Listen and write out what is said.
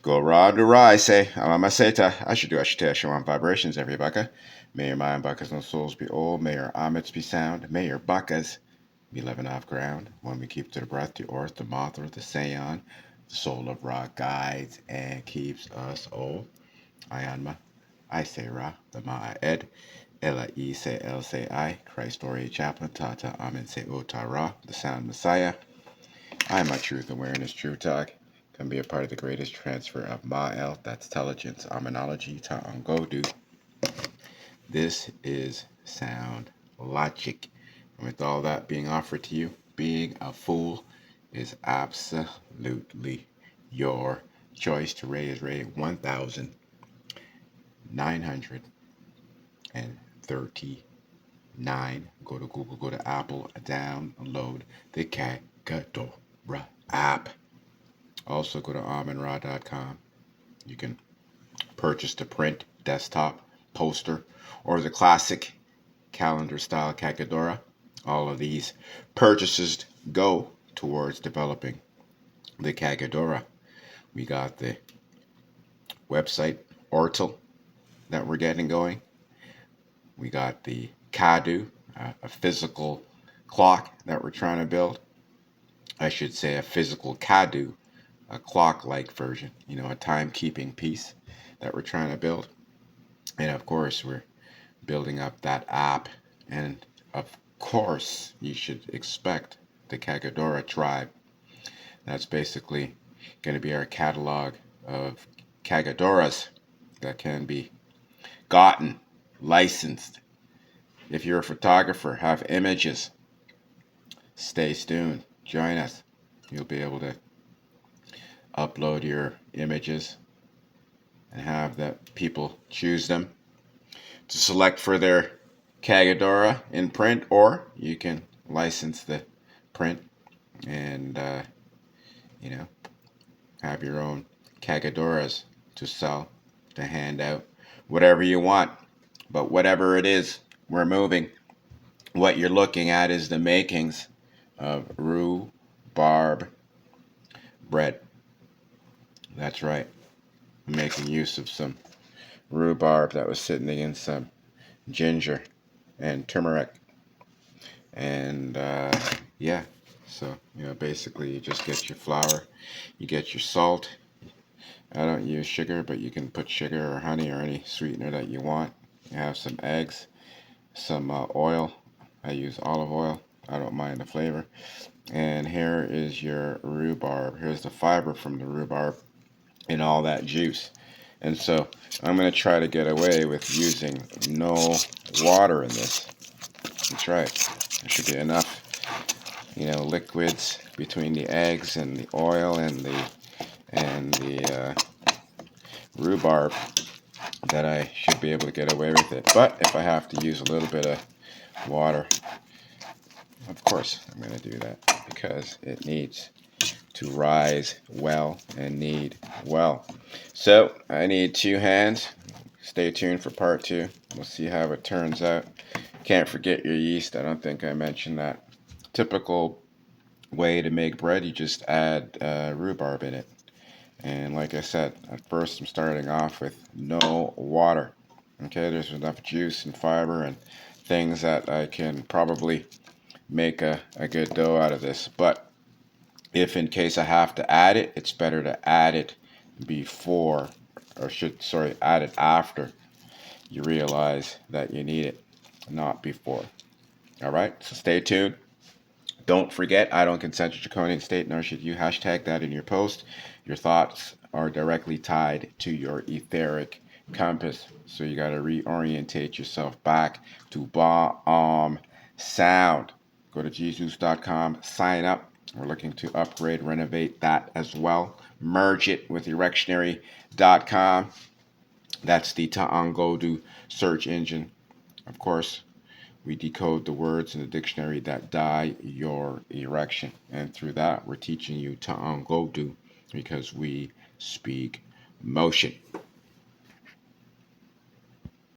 Go rod to rise, say, Amamaseta. I show on vibrations, every bucka. May your mind, buckas, and souls be old. May your omits be sound. May your buckas be living off ground. When we keep to the breath, the orth, the moth, or the seon, the soul of Ra guides and keeps us old. Ayanma, I say Ra, the Ma'ed. Ella E say El say I, Christ Ori Chaplain, Tata Amen say Otara, the sound Messiah. I am my truth awareness, true talk. Can be a part of the greatest transfer of Ma'el, that's intelligence, Aminology, Ta'angodu. This is sound logic. And with all that being offered to you, being a fool is absolutely your choice. To raise Ray 1939. Go to Google, go to Apple, download the Kagadora app. Also go to aminra.com. You can purchase the print, desktop, poster, or the classic calendar style Kagadora. All of these purchases go towards developing the Kagadora. We got the website Ortel that we're getting going. We got the Kadu, a physical clock that we're trying to build. I should say a physical Kadu, a clock-like version, a timekeeping piece that we're trying to build. And of course, we're building up that app. And of course, you should expect the Kagadora tribe. That's basically going to be our catalog of Kagadoras that can be gotten, licensed. If you're a photographer, have images, stay tuned. Join us. You'll be able to upload your images and have the people choose them to select for their Kagadora in print, or you can license the print and have your own Kagadoras to sell, to hand out, whatever you want. But whatever it is, we're moving. What you're looking at is the makings of rhubarb bread. That's right. I'm making use of some rhubarb that was sitting in some ginger and turmeric. And yeah, so basically you just get your flour, you get your salt. I don't use sugar, but you can put sugar or honey or any sweetener that you want. You have some eggs, some oil. I use olive oil. I don't mind the flavor. And here is your rhubarb. Here's the fiber from the rhubarb and all that juice. And so I'm going to try to get away with using no water in this. That's right. There should be enough, liquids between the eggs and the oil and the rhubarb that I should be able to get away with it. But if I have to use a little bit of water, of course I'm going to do that because it needs to rise well and knead well. So I need 2 hands. Stay tuned for part 2. We'll see how it turns out. Can't forget your yeast. I don't think I mentioned that. Typical way to make bread, you just add rhubarb in it. And like I said, at first I'm starting off with no water. Okay, there's enough juice and fiber and things that I can probably make a good dough out of this. But if in case I have to add it, it's better to add it before, add it after you realize that you need it, not before. All right, so stay tuned. Don't forget, I don't consent to draconian state, nor should you hashtag that in your post. Your thoughts are directly tied to your etheric compass. So you got to reorientate yourself back to Ba'am sound. Go to jesus.com, sign up. We're looking to upgrade, renovate that as well. Merge it with erectionary.com. That's the Ta'angodu search engine. Of course, we decode the words in the dictionary that die your erection. And through that, we're teaching you Ta'angodu because we speak motion.